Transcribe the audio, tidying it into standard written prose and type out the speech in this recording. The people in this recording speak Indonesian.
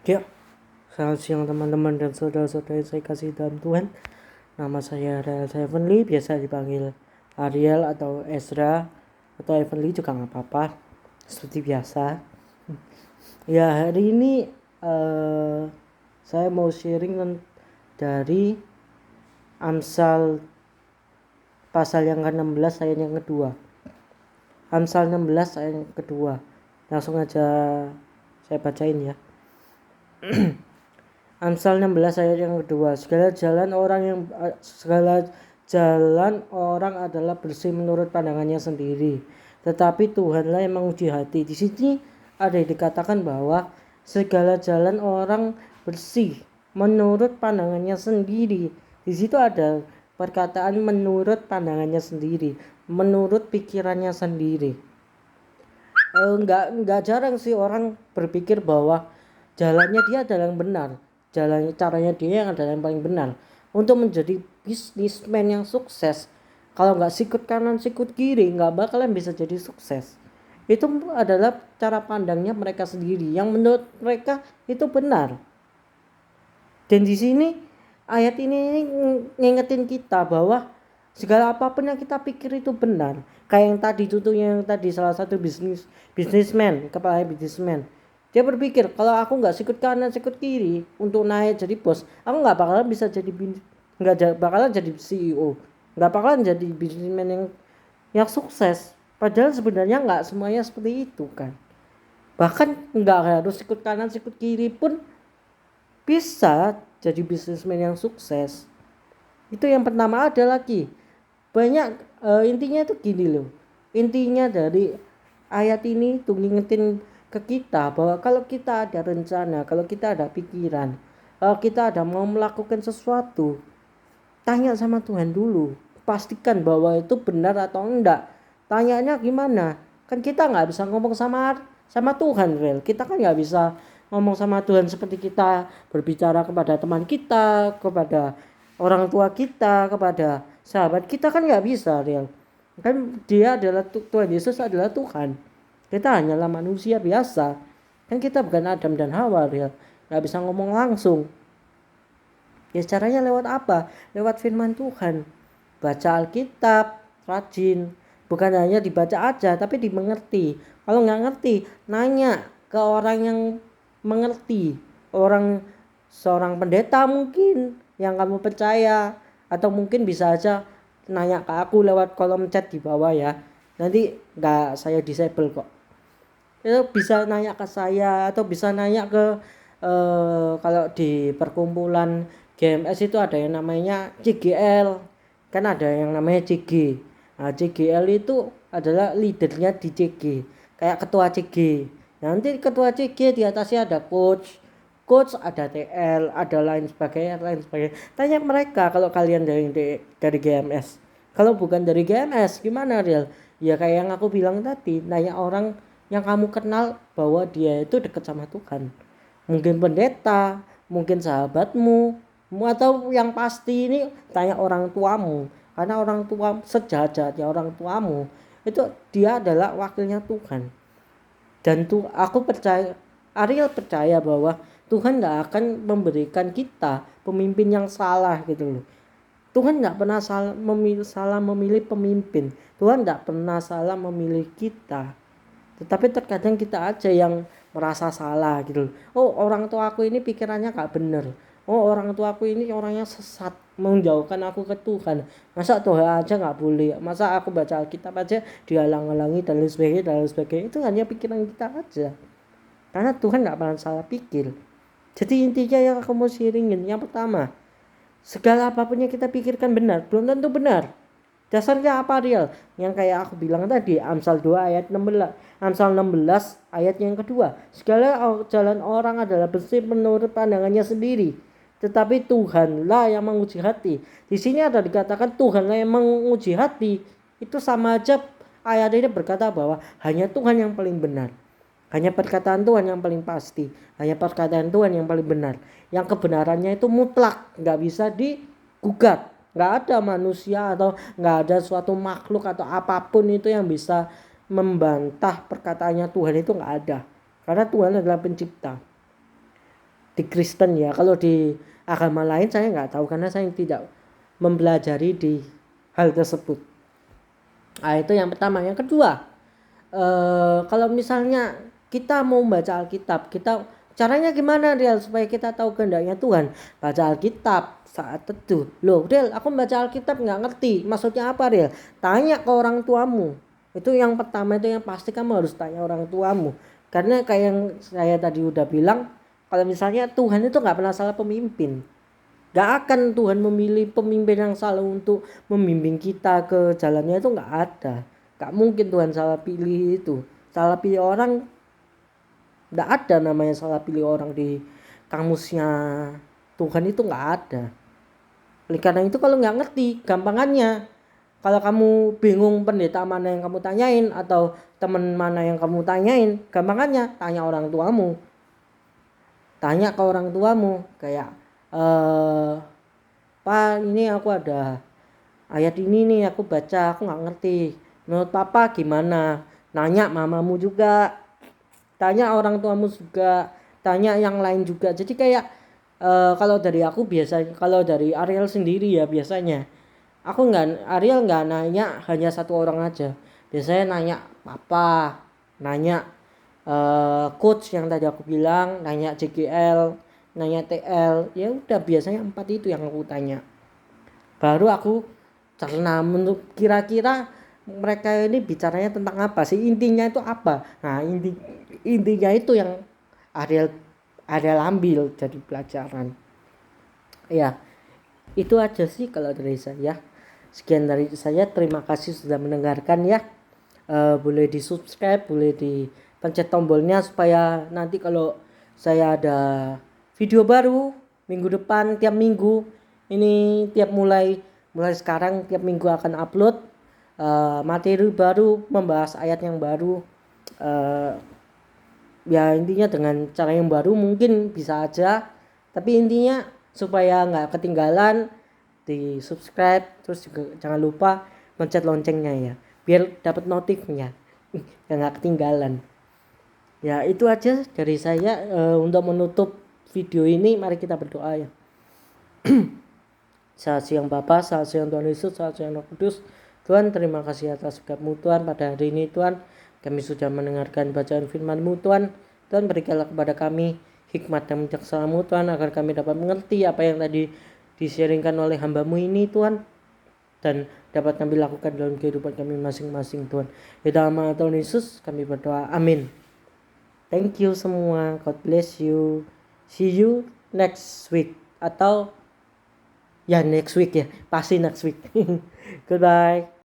Ya, selamat siang teman-teman dan saudara-saudara yang saya kasih dalam Tuhan. Nama saya Ariel Heavenly, biasa dipanggil Ariel atau Ezra atau Heavenly juga nggak apa-apa, seperti biasa. Ya, hari ini saya mau sharing dari Amsal pasal yang ke-16 ayat yang kedua. Amsal 16 ayat yang kedua. Langsung aja saya bacain ya. Amsal 16 ayat yang kedua. Segala jalan orang adalah bersih menurut pandangannya sendiri, tetapi Tuhanlah yang menguji hati. Di sini ada dikatakan bahwa segala jalan orang bersih menurut pandangannya sendiri. Di situ ada perkataan menurut pandangannya sendiri, menurut pikirannya sendiri. Enggak jarang sih orang berpikir bahwa jalannya dia adalah yang benar, caranya dia yang adalah yang paling benar untuk menjadi bisnismen yang sukses. Kalau nggak sikut kanan sikut kiri nggak bakalan bisa jadi sukses. Itu adalah cara pandangnya mereka sendiri yang menurut mereka itu benar. Dan di sini ayat ini ngingetin kita bahwa segala apapun yang kita pikir itu benar. Kayak yang tadi contohnya, yang tadi salah satu bisnismen, kepala bisnismen. Dia berpikir kalau aku nggak sikut kanan sikut kiri untuk naik jadi bos, aku nggak bakalan bisa jadi nggak bakalan jadi CEO, nggak bakalan jadi bisnismen yang sukses. Padahal sebenarnya nggak semuanya seperti itu kan. Bahkan nggak harus sikut kanan sikut kiri pun bisa jadi bisnismen yang sukses. Itu yang pertama. Ada lagi banyak intinya itu gini loh. Intinya dari ayat ini tuh ngingetin ke kita bahwa kalau kita ada rencana, kalau kita ada pikiran, kalau kita ada mau melakukan sesuatu, tanya sama Tuhan dulu, pastikan bahwa itu benar atau enggak. Tanyanya gimana? Kan kita nggak bisa ngomong sama Tuhan, Rel. Kita kan nggak bisa ngomong sama Tuhan seperti kita berbicara kepada teman kita, kepada orang tua kita, kepada sahabat kita, kan nggak bisa, Rel. Kan dia adalah Tuhan Yesus adalah Tuhan. Kita hanyalah manusia biasa. Kan kita bukan Adam dan Hawa, Rel. Nggak bisa ngomong langsung. Ya caranya lewat apa? Lewat firman Tuhan. Baca Alkitab, rajin. Bukan hanya dibaca aja, tapi dimengerti. Kalau nggak ngerti, nanya ke orang yang mengerti. Seorang pendeta mungkin yang kamu percaya. Atau mungkin bisa aja nanya ke aku lewat kolom chat di bawah ya. Nanti nggak saya disable kok. Itu bisa nanya ke saya atau bisa nanya ke kalau di perkumpulan GMS itu ada yang namanya CGL, kan ada yang namanya CG. Nah, CGL itu adalah leadernya di CG, kayak ketua CG. Nanti ketua CG di atasnya ada coach, ada TL, ada lain sebagainya. Tanya mereka kalau kalian dari GMS. Kalau bukan dari GMS gimana, Real? Ya kayak yang aku bilang tadi, nanya orang yang kamu kenal bahwa dia itu dekat sama Tuhan. Mungkin pendeta, mungkin sahabatmu, atau yang pasti ini tanya orang tuamu. Karena orang tua sejahat-jahatnya orang tuamu itu dia adalah wakilnya Tuhan. Dan tuh aku percaya, Ariel percaya bahwa Tuhan gak akan memberikan kita pemimpin yang salah gitu loh. Tuhan gak pernah salah memilih pemimpin. Tuhan gak pernah salah memilih kita. Tetapi terkadang kita aja yang merasa salah gitu. Oh, orang tua aku ini pikirannya gak bener. Oh, orang tua aku ini orangnya sesat, menjauhkan aku ke Tuhan. Masa Tuhan aja gak boleh? Masa aku baca Alkitab aja dihalang-halangi dan lain sebagainya. Itu hanya pikiran kita aja. Karena Tuhan gak pernah salah pikir. Jadi intinya yang aku mau sharingin, yang pertama, segala apapun yang kita pikirkan benar, belum tentu benar. Dasarnya apa, Real? Yang kayak aku bilang tadi, Amsal 2 ayat 16. Amsal 16 ayat yang kedua. Segala jalan orang adalah bersih menurut pandangannya sendiri, tetapi Tuhanlah yang menguji hati. Di sini ada dikatakan Tuhanlah yang menguji hati. Itu sama aja ayat ini berkata bahwa hanya Tuhan yang paling benar. Hanya perkataan Tuhan yang paling pasti. Hanya perkataan Tuhan yang paling benar. Yang kebenarannya itu mutlak, nggak bisa digugat. Nggak ada manusia atau nggak ada suatu makhluk atau apapun itu yang bisa membantah perkataannya Tuhan, itu nggak ada. Karena Tuhan adalah pencipta. di Kristen ya. Kalau di agama lain saya nggak tahu karena saya tidak mempelajari di hal tersebut. Nah, itu yang pertama. Yang kedua, kalau misalnya kita mau baca Alkitab, kita caranya gimana Riel supaya kita tahu kehendaknya Tuhan? Baca Alkitab saat teduh. Loh Riel, aku baca Alkitab nggak ngerti maksudnya apa Riel? Tanya ke orang tuamu. Itu yang pertama, itu yang pasti kamu harus tanya orang tuamu. Karena kayak yang saya tadi udah bilang, kalau misalnya Tuhan itu nggak pernah salah pemimpin. Gak akan Tuhan memilih pemimpin yang salah untuk membimbing kita ke jalannya, itu gak ada. Gak mungkin Tuhan salah pilih itu. Salah pilih orang, gak ada namanya salah pilih orang di kamusnya Tuhan, itu gak ada. Oleh karena itu kalau gak ngerti, gampangannya, kalau kamu bingung pendeta mana yang kamu tanyain atau teman mana yang kamu tanyain, gampangannya tanya orang tuamu. Tanya ke orang tuamu kayak Pak, ini aku ada ayat ini nih, aku baca, aku nggak ngerti. Menurut Papa gimana? Nanya mamamu juga, tanya orang tuamu juga, tanya yang lain juga. Jadi kayak kalau dari aku biasanya, kalau dari Ariel sendiri ya biasanya, Ariel nggak nanya hanya satu orang aja. Biasanya nanya Papa, nanya coach yang tadi aku bilang, nanya JGL, nanya TL, ya udah biasanya 4 itu yang aku tanya. Baru aku cerna menurut kira-kira mereka ini bicaranya tentang apa sih, intinya itu apa. Nah intinya itu yang Ariel ambil jadi pelajaran. Ya itu aja sih kalau dari saya. Sekian dari saya, terima kasih sudah mendengarkan ya. Boleh di subscribe, boleh dipencet tombolnya supaya nanti kalau saya ada video baru minggu depan, tiap minggu ini, mulai sekarang tiap minggu akan upload materi baru, membahas ayat yang baru, ya intinya dengan cara yang baru mungkin bisa aja, tapi intinya supaya nggak ketinggalan di subscribe, terus juga jangan lupa pencet loncengnya ya biar dapat notifnya ya nggak ketinggalan. Ya itu aja dari saya. Untuk menutup video ini mari kita berdoa ya. Selamat siang Bapa, selamat siang Tuhan Yesus, selamat siang Roh Kudus. Tuhan, terima kasih atas berkat-Mu Tuhan pada hari ini Tuhan. Kami sudah mendengarkan bacaan firman-Mu Tuhan. Tuhan, berikanlah kepada kami hikmat dan bijaksana-Mu Tuhan, agar kami dapat mengerti apa yang tadi di-sharingkan oleh hamba-Mu ini Tuhan, dan dapat kami lakukan dalam kehidupan kami masing-masing Tuhan. Di dalam nama Tuhan Yesus kami berdoa, amin. Thank you semua, God bless you. See you next week, atau ya next week ya, pasti next week. Goodbye.